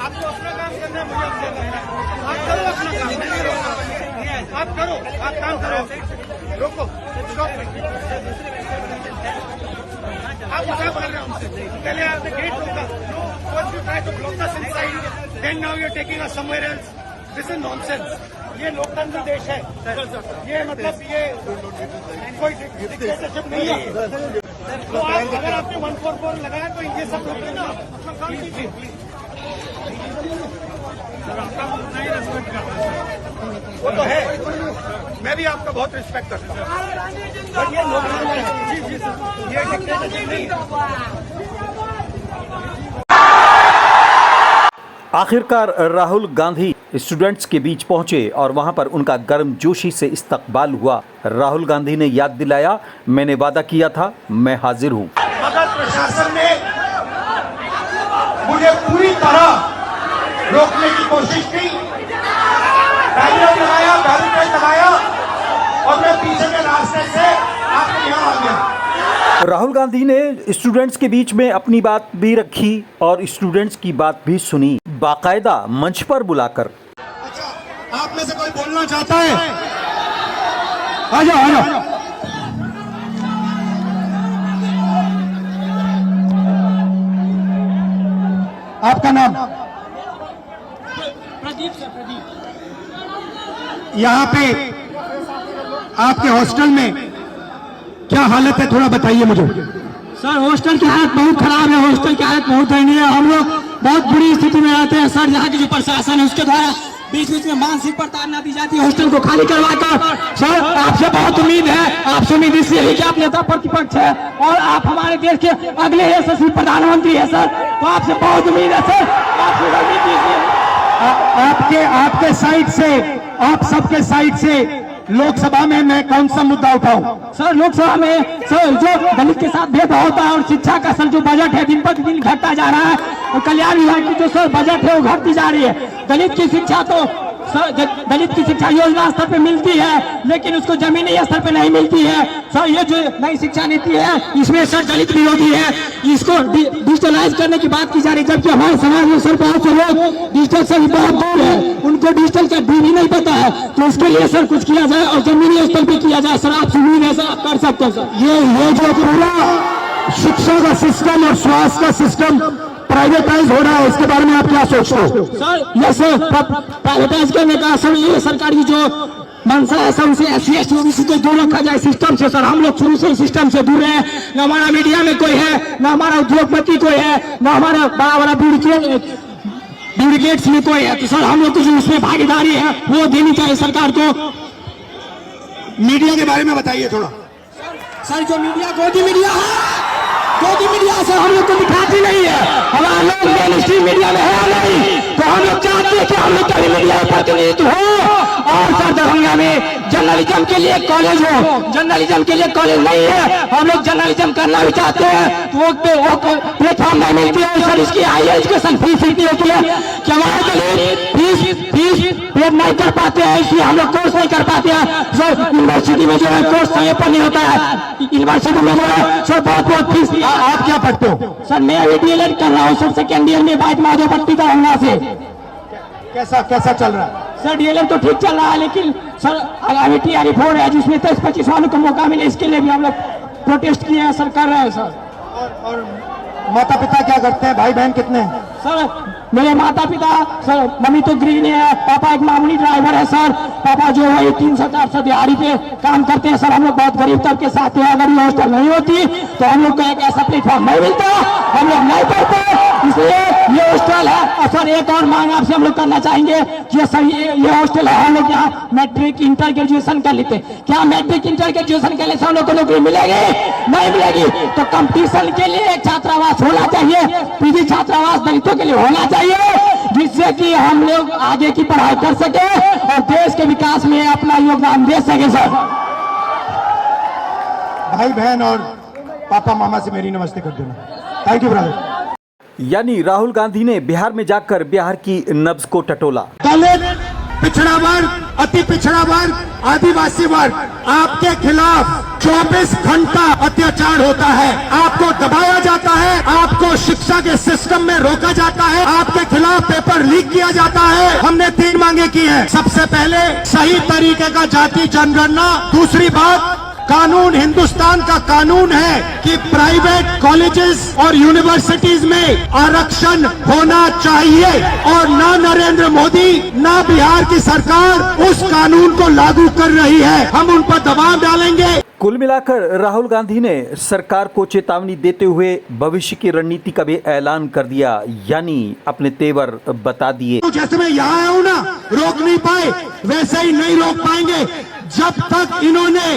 आपको अपना काम करना है, मुझे अपना करना है। आप करो अपना काम, मैं नहीं रोक रहा। आप करो, आप काम करो। रोको, आप क्या कर रहे हो हमसे? पहले आपने गेट रोका, first you try to block us inside, then now you're taking us somewhere else. This is nonsense. ये लोकतंत्र देश है, ये मतलब ये कोई डिक्टेटरशिप नहीं है। तो आप अगर आपने 144 लगाया तो ये सब लोग ना अपना काम कीजिए। वो तो है, मैं भी आपका बहुत रिस्पेक्ट करता हूँ, बट ये लोकतंत्र है। जी सर, ये डिक्टेटरशिप नहीं है। आखिरकार राहुल गांधी स्टूडेंट्स के बीच पहुंचे और वहां पर उनका गर्मजोशी से इस्तकबाल हुआ। राहुल गांधी ने याद दिलाया, मैंने वादा किया था, मैं हाजिर हूं। मगर प्रशासन ने मुझे पूरी तरह रोकने की कोशिश की, बैरिकेड लगाया और मैं पीछे के रास्ते से आपके यहाँ आ गया। राहुल गांधी ने स्टूडेंट्स के बीच में अपनी बात भी रखी और स्टूडेंट्स की बात भी सुनी, बाकायदा मंच पर बुलाकर। अच्छा, आप में से कोई बोलना चाहता है? आ जाओ, आ जाओ। आपका नाम? प्रदीप सर, प्रदीप। यहाँ पे आपके हॉस्टल में क्या हालत है, थोड़ा बताइए मुझे। सर हॉस्टल की हालत बहुत खराब है, हॉस्टल की हालत बहुत दयनीय है। हम लोग बहुत बुरी स्थिति में रहते हैं सर। यहाँ की जो प्रशासन है उसके द्वारा बीच बीच में मानसिक प्रताड़ना दी जाती है हॉस्टल को खाली करवाकर। सर आपसे बहुत उम्मीद है, आपसे उम्मीद इसलिए है कि आप नेता प्रतिपक्ष है और आप हमारे देश के अगले यशस्वी प्रधानमंत्री है सर, तो आपसे बहुत उम्मीद है सर। आपके साइड से, आप सबके साइड से लोकसभा में मैं कौन सा मुद्दा उठाऊं? सर लोकसभा में सर जो दलित के साथ भेदभाव होता है और शिक्षा का सर जो बजट है दिन पर दिन घटता जा रहा है और कल्याण विभाग की जो सर बजट है वो घटती जा रही है। दलित की शिक्षा तो सर दलित की शिक्षा योजना स्तर पे मिलती है लेकिन उसको जमीनी स्तर पे नहीं मिलती है सर। ये जो नई शिक्षा नीति है इसमें सर दलित विरोधी है, इसको डिजिटलाइज करने की बात की जा रही है, जबकि हमारे समाज में सर बहुत से लोग डिजिटल से बहुत दूर है, उनको डिजिटल का भी नहीं पता है। तो इसके लिए सर कुछ किया जाए और जमीनी स्तर पे किया जाए सर। आप उम्मीद है सर, आप कर सकते हैं सर। ये जो पूरा शिक्षा का सिस्टम और स्वास्थ्य का सिस्टम प्राइवेटाइज हो रहा है, इसके बारे में आप क्या सोचते हो? सर ये सर प्राइवेटाइज करने का सर ये सरकार की जो मंशा है सर, उसे SC ST OBC को दूर रखा जाए सिस्टम से सर। हम लोग शुरू से सिस्टम से दूर है, न हमारा मीडिया में कोई है, न हमारा उद्योगपति कोई है, न हमारा बड़ा बड़ा ब्यूरोक्रेट्स में कोई है। तो सर हम लोग को जो उसमें भागीदारी है वो देनी चाहिए सरकार को। मीडिया के बारे में बताइए थोड़ा। सर जो मीडिया गोदी मीडिया है, गोदी मीडिया सर हम लोग को दिखाती नहीं है, हमारा लोग मेन स्ट्रीम मीडिया में है नहीं, तो हम लोग चाहते हैं कि हम लोग का मीडिया प्रतिनिधित्व हो। और सर दरभंगा में जर्नलिज्म के लिए कॉलेज हो, जर्नलिज्म के लिए कॉलेज नहीं है, हम लोग जर्नलिज्म करना भी चाहते हैं तो वो प्लेटफॉर्म नहीं मिलती है सर। इसकी हायर एजुकेशन फीस इतनी होती है कि हमारे फीस पे नहीं कर पाते हैं, इसलिए हम लोग कोर्स नहीं कर पाते हैं सर। यूनिवर्सिटी में जो है कोर्स समय पर नहीं होता है, यूनिवर्सिटी में जो है सर बहुत फीस। आप क्या पढ़ते हो? सर मैं अभी DLED कर रहा हूँ सर, सेकेंड ईयर में बाइट माधोपट्टी का हमला से। कैसा चल रहा है? सर DLED तो ठीक चल रहा है, लेकिन सर आगामी TRE 4 है जिसमें 23-25 वालों को मौका मिले, इसके लिए भी हम लोग प्रोटेस्ट किए हैं सर, कर रहे हैं सर। और माता पिता क्या करते हैं, भाई बहन कितने हैं? सर मेरे माता पिता सर, मम्मी तो गृहिणी है, पापा एक मामूली ड्राइवर है सर। पापा जो है 300-400 दिहाड़ी पे काम करते हैं सर। हम लोग बहुत गरीब तबके के साथ हैं, अगर ये हॉस्टल नहीं होती तो हम लोग को एक ऐसा प्लेटफॉर्म नहीं मिलता, हम लोग नहीं पढ़ते, इसलिए ये हॉस्टल है। सर सर एक और मांग आपसे हम लोग करना चाहेंगे कि ये सही ये हॉस्टल है, हम लोग यहाँ मैट्रिक इंटर ग्रेजुएशन कर लेते हैं, क्या मैट्रिक इंटर ग्रेजुएशन के लिए हम लोग को नौकरी मिलेगी? नहीं मिलेगी। तो कंपटीशन के लिए एक छात्रावास होना चाहिए, पीजी छात्रावास दलितों के लिए होना चाहिए, जिससे कि हम लोग आगे की पढ़ाई कर सके और देश के विकास में अपना योगदान दे सके। सर भाई बहन और पापा मामा से मेरी नमस्ते कर देना। Thank you brother. यानी राहुल गांधी ने बिहार में जाकर बिहार की नब्ज को टटोला। दलित, पिछड़ा वर्ग, अति पिछड़ा वर्ग, आदिवासी वर्ग, आपके खिलाफ 24 घंटा अत्याचार होता है, आपको दबाया जाता है, आपको शिक्षा के सिस्टम में रोका जाता है, आपके खिलाफ पेपर लीक किया जाता है। हमने 3 मांगे की है। सबसे पहले सही तरीके का जाति जनगणना। दूसरी बात, कानून, हिंदुस्तान का कानून है कि प्राइवेट कॉलेजेस और यूनिवर्सिटीज में आरक्षण होना चाहिए और ना नरेंद्र मोदी ना बिहार की सरकार उस कानून को लागू कर रही है। हम उन पर दबाव डालेंगे। कुल मिलाकर राहुल गांधी ने सरकार को चेतावनी देते हुए भविष्य की रणनीति का भी ऐलान कर दिया, यानी अपने तेवर बता दिए। तो जैसे मैं यहाँ आया हूँ ना, रोक नहीं पाए, वैसे ही नहीं रोक पाएंगे जब तक इन्होंने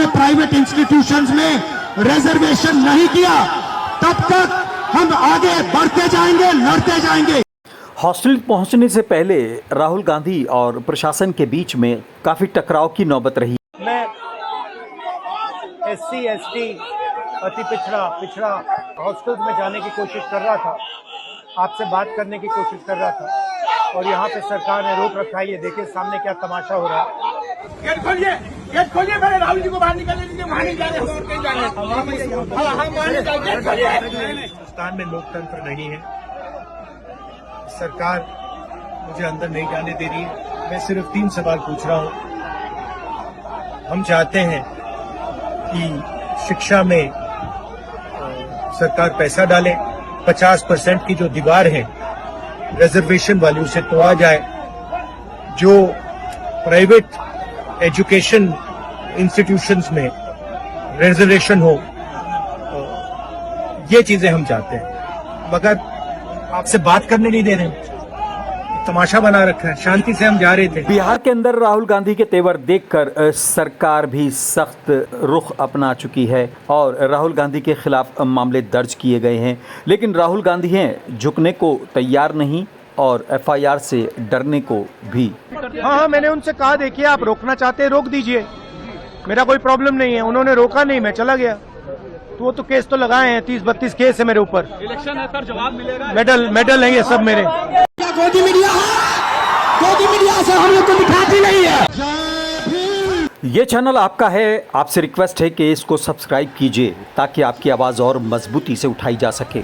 प्राइवेट इंस्टीट्यूशंस में रिजर्वेशन नहीं किया, तब तक हम आगे बढ़ते जाएंगे, लड़ते जाएंगे। हॉस्टल पहुंचने से पहले राहुल गांधी और प्रशासन के बीच में काफी टकराव की नौबत रही। मैं SC ST अति पिछड़ा हॉस्टल्स में जाने की कोशिश कर रहा था, आपसे बात करने की कोशिश कर रहा था, और यहाँ पे सरकार ने रोक रखा है। ये देखिए सामने क्या तमाशा हो रहा है। गेट खोलिए, पहले राहुल जी को बाहर निकालने दीजिए। वहाँ नहीं जाने, हम कहीं जाने। हिंदुस्तान में लोकतंत्र नहीं है, सरकार मुझे अंदर नहीं जाने दे रही है। मैं सिर्फ 3 सवाल पूछ रहा हूँ। हम चाहते हैं कि शिक्षा में सरकार पैसा डाले, 50% की जो दीवार है रिजर्वेशन वाली उसे तोड़ा जाए, जो प्राइवेट एजुकेशन इंस्टीट्यूशंस में रिजर्वेशन हो, ये चीजें हम चाहते हैं। मगर आपसे बात करने नहीं दे रहे, तमाशा बना रखा है। शांति से हम जा रहे थे। बिहार के अंदर राहुल गांधी के तेवर देखकर सरकार भी सख्त रुख अपना चुकी है और राहुल गांधी के खिलाफ मामले दर्ज किए गए हैं, लेकिन राहुल गांधी हैं झुकने को तैयार नहीं और FIR से डरने को भी। हाँ, मैंने उनसे कहा देखिए आप रोकना चाहते हैं रोक दीजिए, मेरा कोई प्रॉब्लम नहीं है। उन्होंने रोका नहीं, मैं चला गया। तो वो तो केस तो लगाए हैं, 30-32 केस है मेरे ऊपर। इलेक्शन है सर, जवाब मिलेगा। मेडल है ये सब मेरे। गोदी मीडिया है, गोदी मीडिया से हम लोग को दिखाती नहीं है। ये चैनल आपका है, आपसे रिक्वेस्ट है कि इसको सब्सक्राइब कीजिए ताकि आपकी आवाज़ और मजबूती से उठाई जा सके।